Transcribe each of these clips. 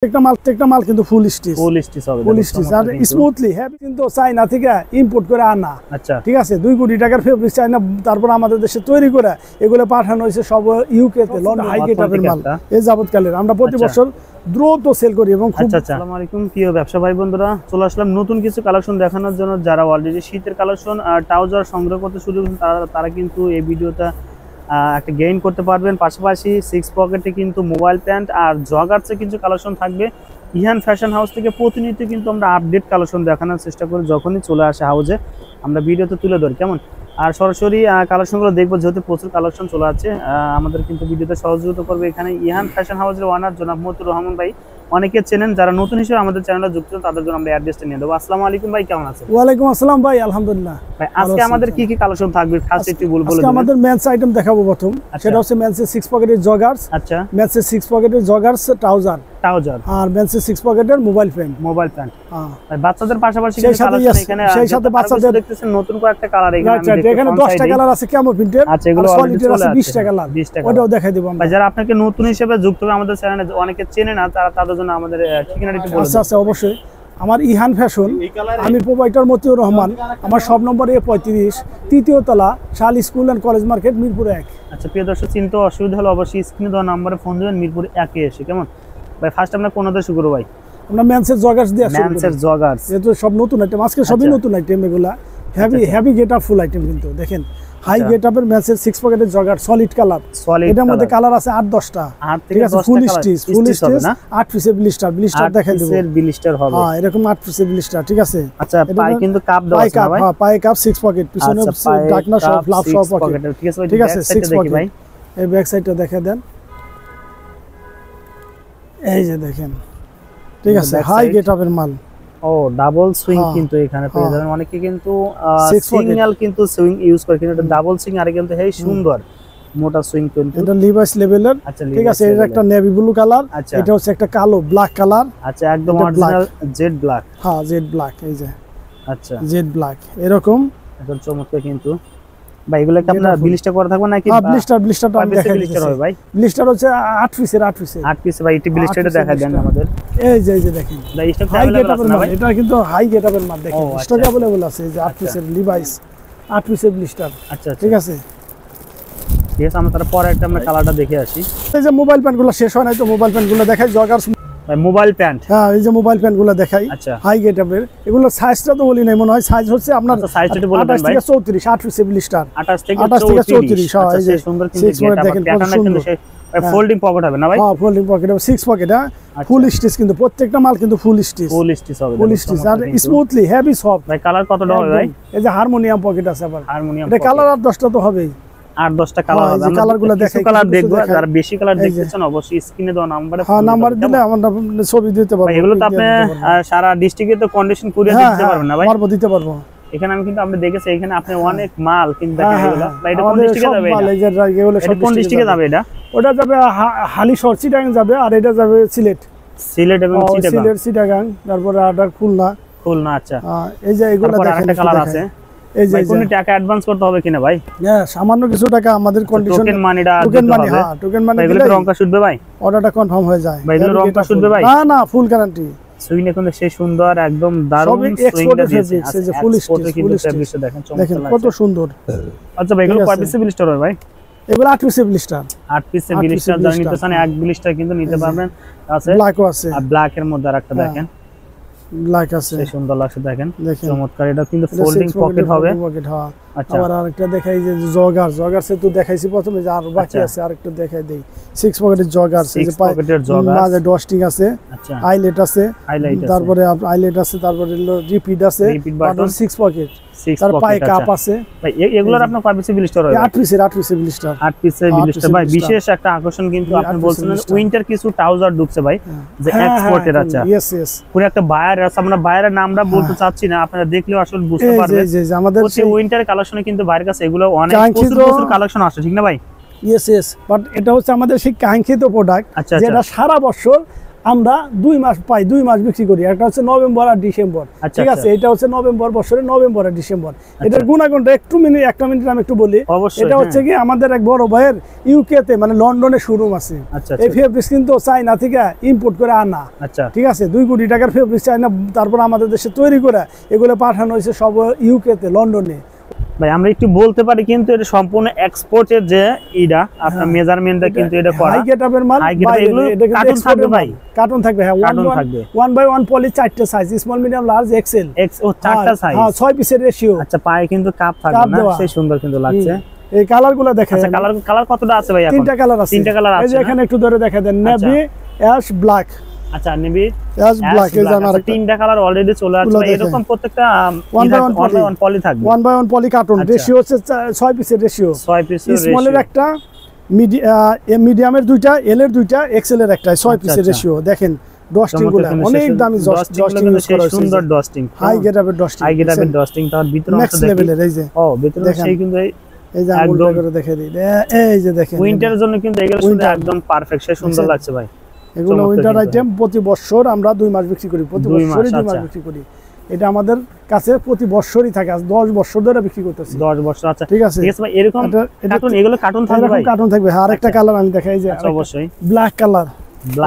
প্রত্যেকটা মাল কিন্তু ফুল স্টিচ হবে, ফুল স্টিচ আর স্মুথলি হ্যাভি কিন্তু চায়না থেকে ইম্পোর্ট করে আনা। আচ্ছা, ঠিক আছে, 2 কোটি টাকার ফেব্রিক চায়না, তারপর আমাদের দেশে তৈরি করে এগুলো পাঠানো হয়েছে সব ইউকে তে, লন্ডন। হাই গেটআপের মাল এই যাবতকালের আমরা প্রতি বছর দ্রুত সেল করি এবং খুব। আসসালামু আলাইকুম প্রিয় ব্যবসা ভাই বন্ধুরা, চলে আসলাম নতুন কিছু কালেকশন দেখানোর জন্য। যারা অলরেডি শীতের কালেকশন আর ট্রাউজার সংগ্রহ করতে শুরু করেছেন তারা কিন্তু এই ভিডিওটা একটা গেইন করতে পারবেন। পাশাপাশি 6 পকেটে কিন্তু মোবাইল প্যান্ট আর জগার্সে কিছু কালেকশন থাকবে। ইহান ফ্যাশন হাউস থেকে প্রতিনিয়ত কিন্তু আমরা আপডেট কালেকশন দেখানোর চেষ্টা করি, যখনই চলে আসে হাউসে আমরা ভিডিওতে তুলে ধরি কেমন। আর সরাসরি কালেকশনগুলো দেখবো, যেহেতু প্রচুর কালেকশন চলে আছে। আমাদের কিন্তু ভিডিওতে সহযোগিতা করবে এখানে ইহান ফ্যাশন হাউসের ওনার জনাব মতিউর রহমান ভাই। অনেকে চেনেন, যারা নতুন হিসেবে আমাদের চ্যানেলে যুক্ত তাদের জন্য আমরা অ্যাড্রেসটা নিয়ে দেবো। আসসালামু আলাইকুম ভাই, কেমন আছেন? ওয়ালাইকুম আসসালাম ভাই, আলহামদুলিল্লাহ। ভাই আজকে আমাদের কি কি কালেকশন থাকবে ফার্স্ট একটু বলে দিন। আজকে আমাদের মেন্স আইটেম দেখাবো প্রথম। সেটা হচ্ছে মেন্সের 6 পকেটের জগার্স। আচ্ছা, মেন্সের 6 পকেটের জগার্স ট্রাউজার আর মেন্সের 6 পকেটের মোবাইল প্যান্ট। হ্যাঁ, বাচ্চাদের পাশাপাশি কিন্তু কালেকশন এখানে সেই সাথে বাচ্চাদের দেখতেছেন নতুন কয়েকটা কালার এখানে 10টা কালার আছে কেমন প্রিন্টের। আচ্ছা, এগুলো অলরেডি আছে 20টা কালার, ওটাও দেখাই দেব আমরা। যারা আপনাকে নতুন হিসেবে যুক্ত হবে আমাদের চ্যানেলে, অনেকে চেনে না, তাদের জন্য আমাদের ঠিকানাটা একটু বলে দিন। আচ্ছা, অবশ্যই। আমার ইহান ফ্যাশন, আমি প্রোপাইটার মতিউর রহমান। আমার সব নম্বর A35, তৃতীয় তলা, শাল school and college market, Mirpur 1। আচ্ছা প্রিয় দর্শক, চিন্তা অসুবিধা হলে অবশ্যই স্ক্রিনে দেওয়া নম্বরে ফোন দিবেন, মিরপুর 1 এ এসে কেমন। ভাই ফার্স্ট আমরা কোন দিয়ে শুরু করব ভাই? আমরা মেন্সের জগার্স দিয়ে শুরু করব। মেন্সের জগার্স এটা সব নতুন আইটেম, আজকে সবই নতুন আইটেম। এগুলা হেভি গেটআপ ফুল আইটেম কিন্তু দেখেন। হাই গেটআপের মেন্সের 6 পকেটের জগার সলিড কালার। এটার মধ্যে কালার আছে 8-10টা। ঠিক আছে, ফুল স্টিচ 8 পিসের ব্লিস্টার দেখাই দেব। ব্লিস্টার হবে, হ্যাঁ, এরকম 8 পিসের ব্লিস্টার। ঠিক আছে। আচ্ছা, পায়ে কিন্তু কাপ দেওয়া আছে ভাই। হ্যাঁ, পায়ে কাপ 6 পকেট, পিছনে ঢাকনা সব ফ্লাপ সব পকেট। ঠিক আছে, 6 পকেট ভাই। এই ব্যাক সাইডটা দেখা দেন, এই যে দেখেন। ঠিক আছে, হাই গেটআপের মাল। ও ডাবল সুইং কিন্তু এখানে পেয়ে যাবেন। অনেকে কিন্তু সিঙ্গেল কিন্তু সুইং ইউজ করে, কিন্তু এটা ডাবল সুইং। আর কিন্তু হেই সুন্দর মোটা সুইং কিন্তু এটা লিভাইস লেভেলের। ঠিক আছে, এটা একটা নেভি ব্লু কালার, এটা হচ্ছে একটা কালো ব্ল্যাক কালার। আচ্ছা, একদম অরিজিনাল জেড ব্ল্যাক। হ্যাঁ, জেড ব্ল্যাক, এই যে। আচ্ছা, জেড ব্ল্যাক এরকম একদম চমৎকার কিন্তু। ভাই এগুলো কি আপনারা ব্লিস্টার করা থাকবে নাকি? হ্যাঁ, ব্লিস্টারটা আমি দেখাই দিচ্ছি। ব্লিস্টার হবে ভাই, ব্লিস্টার হচ্ছে 8 পিসের 8 পিস ভাই। এটি ব্লিস্টারটা দেখা দেন আমাদের। এই যে দেখেন ভাই, স্টক अवेलेबल আছে না ভাই? এটা কিন্তু হাই গেটআপের মাল দেখেন, স্টক अवेलेबल আছে। এই যে 8 পিসের লিভাইস, 8 পিসের ব্লিস্টার। আচ্ছা, ঠিক আছে। ঠিক আছে, আমরা তারপরে একটা আমরা কালারটা দেখে আসি। এই যে মোবাইল প্যান্টগুলো শেষ হয় নাই তো, মোবাইল প্যান্টগুলো দেখাই। জগার্স মোবাইল প্যান্ট, হ্যাঁ, এই যে মোবাইল প্যান্টগুলো দেখাই। আচ্ছা, হাই গেটআপের। এগুলো সাইজটা তো বলি নাই, মনে হয় সাইজ হচ্ছে আপনার 28 থেকে 34, 8 পিসের ব্লিস্টার, 28 থেকে 34। হ্যাঁ, এই যে সুন্দর কিন্তু দেখেন কত সুন্দর। ফোল্ডিং পকেট হবে না ভাই? হ্যাঁ, ফোল্ডিং পকেট হবে, 6 পকেট। হ্যাঁ, ফুল স্টিচ কিন্তু প্রত্যেকটা মাল কিন্তু ফুল স্টিচ হবে, ফুল স্টিচ আর স্মুথলি হেভি সফট। ভাই কালার কতটা হবে ভাই? এই যে হারমোনিয়াম পকেট আছে আবার, হারমোনিয়াম। এটা কালার আর 10টা তো হবেই, 8-10টা কালার হবে। আমরা কালারগুলো দেখাই, কালার দেখব। যারা বেশি কালার দেখতেছেন অবশ্যই স্ক্রিনে দেওয়া নম্বরে, হ্যাঁ, নাম্বার দিলে আমরা ছবি দিতে পারবো। এগুলো তো আপনি সারা ডিস্ট্রিক্টে তো কন্ডিশন কুরিয়ার দিতে পারবেন না ভাই? পারবো, দিতে পারবো। এখানে আমি কিন্তু আমরা দেখেছি, এখানে আপনি অনেক মাল কিন্তু দেখেন। এগুলো ভাই এটা কোন ডিস্ট্রিক্টে যাবে? এটা কোন ডিস্ট্রিক্টে যাবে? এটা ওটা যাবে হালিশহর, চিটাগাং যাবে। আর এটা যাবে সিলেট এবং চিটাগাং, তারপরে আদার খুলনা। আচ্ছা, এই যে এগুলো দেখেন, একটা কালার আছে। এই যে কোন টাকা অ্যাডভান্স করতে হবে কিনা ভাই? হ্যাঁ, সামান্য কিছু টাকা আমাদের কন্ডিশন। টোকেন মানিটা টোকেন মানি, হ্যাঁ, টোকেন মানি দিলে রংটা শুটবে ভাই, অর্ডারটা কনফার্ম হয়ে যায় ভাই। এগুলো রংটা শুটবে ভাই? না, ফুল গ্যারান্টি। সুইং এখন সেই সুন্দর একদম দারুণ সুইংটা দিয়েছে। এই যে ফুল স্টিচ দেখেন কত সুন্দর। আচ্ছা ভাই, এগুলো কয় পিসের ব্লিস্টার হবে ভাই? এগুলো 8 পিসের ব্লিস্টার। 8 পিসের ব্লিস্টার যারা নিতে চান, এক ব্লিস্টার কিন্তু নিতে পারবেন। আছে ব্ল্যাকও আছে, আর ব্ল্যাক এর মধ্যে আরেকটা দেখেন, ব্ল্যাক আছে, সেই সুন্দর লাগছে দেখেন, চমৎকার। এটা কিন্তু ফোল্ডিং পকেট হবে। আচ্ছা, আবার আরেকটা দেখাই, যে জগার্সে তো দেখাইছি প্রথমে, যে আর বাকি আছে, আরেকটা দেখাই দেই। 6 পকেটের জগার্স, এই যে মাঝে ডস্টিং আছে, আইলেট আছে, তারপরে আইলেট আছে, তারপরে রিপিট আছে, বাটন 6 পকেট, তার পায়ে কাপ আছে ভাই। এগুলোর আপনার কয় পিসের ব্লিস্টার হবে? 8 পিসের ব্লিস্টার। 8 পিসের ব্লিস্টার ভাই। বিশেষ একটা আকর্ষণ কিন্তু আপনি বলছিলেন উইন্টার কিছু ট্রাউজার ঢুকছে ভাই, যে এক্সপোর্টের। আচ্ছা, পুরো একটা বায়ার আছে। আমরা বায়ারের নামটা বলতে চাচ্ছি না, আপনারা দেখলেও আসলে বুঝতে পারবেন। যে আমাদের উইন্টার কালেকশনে কিন্তু বাইরের কাছে এগুলো অনেক প্রচুর কালেকশন আসে, ঠিক না ভাই? বাট এটা হচ্ছে আমাদের সেই কাঙ্ক্ষিত প্রোডাক্ট, যেটা সারা বছর আমরা 2 মাস পাই, 2 মাস বিক্রি করি। একটা হচ্ছে নভেম্বর আর ডিসেম্বর, ঠিক আছে? এটা হচ্ছে নভেম্বর, বছরে নভেম্বর আর ডিসেম্বর। এটার গুণাগুণটা একটা মিনিট আমি একটু বলি। এটা হচ্ছে কি আমাদের এক বড় ভাইয়ের ইউকে তে মানে লন্ডনে শোরুম আছে। এই ফেব্রিক্স কিন্তু চায়না থেকে ইম্পোর্ট করে আনা, ঠিক আছে? 2 কোটি টাকার ফেব্রিক্স চায়না, তারপর আমাদের দেশে তৈরি করে এগুলো পাঠানো হয়েছে সব ইউকে তে, লন্ডনে। ভাই আমরা একটু বলতে পারি কিন্তু এটা সম্পূর্ণ এক্সপোর্টের যে ইডা আপনার মেজারমেন্টটা কিন্তু এটা করা হাই গেটআপের মাল, কার্টুন থাকবে ভাই, কার্টুন থাকবে। হ্যাঁ, 1 বাই 1 পলি 4টা size, small medium large XL, ও 4টা সাইজ। হ্যাঁ, 6 পিসের রেশিও। আচ্ছা, পায়ে কিন্তু কাপ থাকবে না, সেই সুন্দর কিন্তু লাগছে। এই কালারগুলো দেখেন। আচ্ছা, কালার কতটা আছে ভাই? এখন 3টা কালার আছে। 3টা কালার আছে। এই যে এখানে একটু ধরে দেখা দেন, নেভি, অ্যাশ, ব্ল্যাক। আচ্ছা, নেভি, অ্যাশ, ব্ল্যাক, এই জানার 3টা কালার অলরেডি চলে আসছে। এরকম প্রত্যেকটা 1 বাই 1 পলি থাকবে। 1 বাই 1 পলি কার্টুন, রেশিও হচ্ছে 6 পিসের রেশিও। 6 পিসের রেশিও। স্মলের একটা, মিডিয়ামের 2টা, এল এর 2টা, এক্সেল এর একটা, 6 পিসের রেশিও। দেখেন ডস্টিং গুলো অনেক দামি, ডস্টিং ইউজ করা হয়েছে। সুন্দর ডস্টিং, হাই গেটআপের ডস্টিং, হাই গেটআপের ডস্টিং। তার ভিতরে নেক্সট লেভেলের। এই যে ভিতরে সেই কিন্তু এই যে আঙুলটা করে দেখাই দিই। এই যে দেখেন, উইন্টারের জন্য কিন্তু এগুলো শুধু একদম পারফেক্ট, সেই সুন্দর লাগছে ভাই। এগুলো উইন্টার আইটেম। প্রতি বছর আমরা 2 মাস বিক্রি করি, প্রতি বছরই 2 মাস বিক্রি করি। এটা আমাদের কাছে প্রতি বছরই থাকে, আজ 10 বছর ধরে বিক্রি করতেছি। 10 বছর। আচ্ছা, ঠিক আছে। ঠিক আছে ভাই, এরকম কার্টুন, এগুলো কার্টুন থাকবে ভাই? কার্টুন থাকবে। আর একটা কালার আমি দেখাই, এই যে অবশ্যই ব্ল্যাক কালার,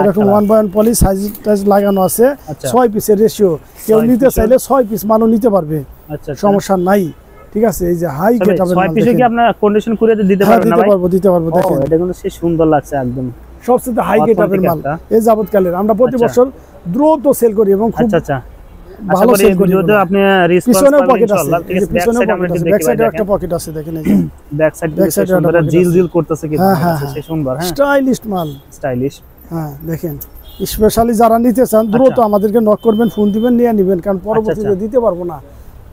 এরকম 1 বাই 1 পলি সাইজ টাইজ লাগানো আছে, 6 পিসের রেশিও। কেউ নিতে চাইলে 6 পিস মানও নিতে পারবে, সমস্যা নাই। ঠিক আছে। এই যে হাই গেটআপের মাল, 6 পিসে কি আপনারা কন্ডিশন করে দিতে পারবেন না ভাই? দিতে পারবো। দেখেন এটা কিন্তু সেই সুন্দর লাগছে একদম, সবচেয়ে হাই গেটআপের মাল। এই যাবতকালের আমরা প্রতি বছর দ্রুত সেল করি এবং খুব ভালো সেল করি। আপনি রেসপন্স পাবেন ইনশাআল্লাহ। ঠিক আছে, ব্যাক সাইডে আমরা একটু দেখি, ব্যাক সাইডে একটা পকেট আছে, দেখেন। এই যে ব্যাক সাইডে সুন্দর জিল করতেছে কিন্তু, সেই সুন্দর। হ্যাঁ, স্টাইলিশ মাল, স্টাইলিশ। হ্যাঁ, দেখেন। স্পেশালি যারা নিতে চান দ্রুত আমাদেরকে নক করবেন, ফোন দিবেন, নিয়ে নেবেন, কারণ পরবর্তীতে দিতে পারবো না।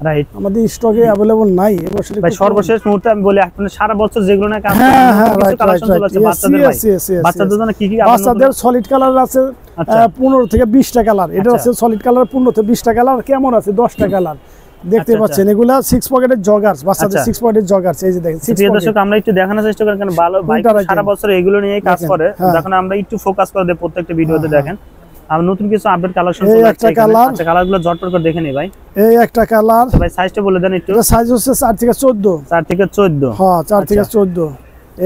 রাইট, আমাদের স্টকে अवेलेबल নাই। ভাই সর্বশেষ মুহূর্তে আমি বলি, আপনি সারা বছর যেগুলো না কাজ করেন, কিছু কালেকশন চলে আছে বাচ্চাদের ভাই। বাচ্চাদের জন্য কি কি? বাচ্চাদের সলিড কালার আছে 15 থেকে 20টা কালার। এটা আছে সলিড কালার 15 থেকে 20টা কালার। কেমন আছে 10টা কালার দেখতে পাচ্ছেন। এগুলা 6 পকেটের জগার্স, বাচ্চাদের 6 পকেটের জগার্স। এই যে দেখেন 6 পকেট। দর্শক আমরা একটু দেখানোর চেষ্টা করি, কারণ ভালো ভাই সারা বছর এগুলো নিয়েই কাজ করে। যখন আমরা একটু ফোকাস করে দেই প্রত্যেকটা ভিডিওতে, দেখেন আর নতুন কিছু আপডেট কালেকশন চলে আসছে। আচ্ছা, কালারগুলো জটপট করে দেখে নেই ভাই। এই একটা কালার ভাই, সাইজটা বলে দেন একটু। এটা সাইজ হচ্ছে 4 থেকে 14। 4 থেকে 14। হ্যাঁ, 4 থেকে 14।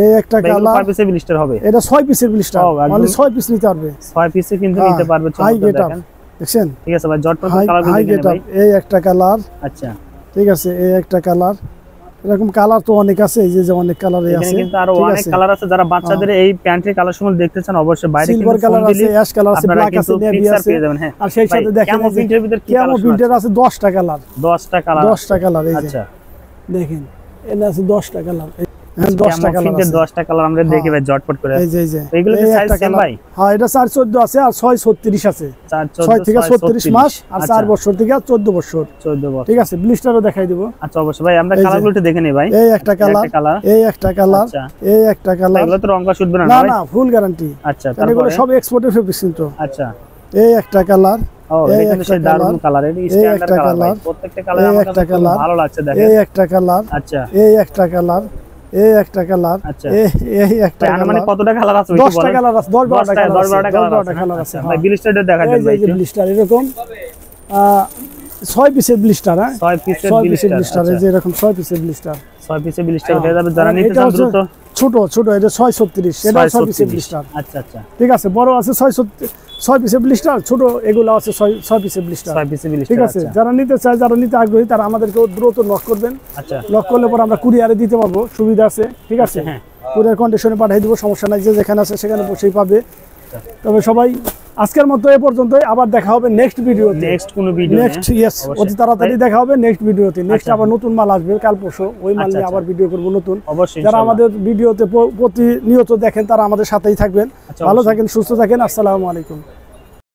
এই একটা কালার, 5 পিসের ব্লিস্টার হবে। এটা 6 পিসের ব্লিস্টার, মানে 6 পিস নিতে পারবে। 6 পিসে কিন্তু নিতে পারবে। হাই গেটআপ, দেখছেন? ঠিক আছে ভাই, জটপট কালারগুলো দেখে নেই ভাই। এই একটা কালার। আচ্ছা, ঠিক আছে। এই একটা কালার। এরকম কালার তো অনেক আছে, এই যে অনেক কালার আছে। এখানে কিন্তু আরো অনেক কালার আছে। যারা বাচ্চাদের এই প্যান্টের কালেকশন দেখতে চান, অবশ্যই বাইরে কিন্তু সিলভার কালার আছে, অ্যাশ কালার আছে, ব্ল্যাক আছে, নেভি আছে। আর সেই সাথে দেখেন কেমন প্রিন্টের ভিতর কি কেমন প্রিন্টের আছে 10টা কালার। 10টা কালার, 10টা কালার। এই যে আচ্ছা, দেখেন এটা আছে 10টা কালার। 10টা কালার আছে, 10টা কালার আমরা দেখি ভাই জটপট করে। এই যে এগুলো কি সাইজ সেম ভাই? হ্যাঁ, এটা 4-14 আছে আর 6-36 আছে। 6 থেকে 36 মাস আর 4 বছর থেকে 14 বছর। 14 বছর। ঠিক আছে, ব্লিস্টারও দেখাই দেব। আচ্ছা, অবশ্যই ভাই, আমরা কালারগুলো একটু দেখে নেই ভাই। এই একটা কালার, এই একটা কালার, এই একটা কালার। এগুলো তো রং করা শুটবে না না? ভাই, না, ফুল গ্যারান্টি। আচ্ছা, এগুলো সব এক্সপোর্টের ফেব্রিক্স কিন্তু। আচ্ছা, এই একটা কালার, এই একটা দারুণ কালার, এই স্ট্যান্ডার্ড কালার। প্রত্যেকটা কালার আমার কাছে খুব ভালো লাগছে, দেখেন। এই একটা কালার। আচ্ছা, এই একটা কালার, এই একটা কালার। আচ্ছা, এই একটা কালার। মানে কতটা কালার আছে? 10টা কালার আছে, 10-12টা কালার আছে। ভাই ব্লিস্টারটা দেখা দেন ভাই। এই যে ব্লিস্টার এরকম 6 পিসের ব্লিস্টার। হ্যাঁ, 6 পিসের ব্লিস্টার। এই যে এরকম 6 পিসের ব্লিস্টার। 6 পিসের ব্লিস্টার হয়ে যাবে। যারা নিতে চান দ্রুত। ছোট এটা 636, এটা 6 পিসের ব্লিস্টার। আচ্ছা, আচ্ছা, ঠিক আছে। বড় আছে 6 পিসের ব্লিস্টার, ছোট এগুলো আছে 6 পিসের ব্লিস্টার। 6 পিসের ব্লিস্টার। ঠিক আছে। যারা নিতে চায়, যারা নিতে আগ্রহী, তারা আমাদেরকে দ্রুত নক করবেন। আচ্ছা, নক করলে পর আমরা কুরিয়ারে দিতে পারবো, সুবিধা আছে। ঠিক আছে, হ্যাঁ, কুরিয়ার কন্ডিশনে পাঠিয়ে দিব, সমস্যা নাই। যে যেখানে আছে সেখানে বসেই পাবে। তবে সবাই আজকের মতো এ পর্যন্তই। আবার দেখা হবে নেক্সট ভিডিওতে, নেক্সট কোন ভিডিও। নেক্সট ইয়েস, অতি তাড়াতাড়ি দেখা হবে নেক্সট ভিডিওতে। নেক্সট আবার নতুন মাল আসবে কাল পরশু, ওই মাল নিয়ে আবার ভিডিও করব নতুন। অবশ্যই যারা আমাদের ভিডিওতে প্রতিনিয়ত দেখেন, তারা আমাদের সাথেই থাকবেন। ভালো থাকেন, সুস্থ থাকেন। আসসালামু আলাইকুম।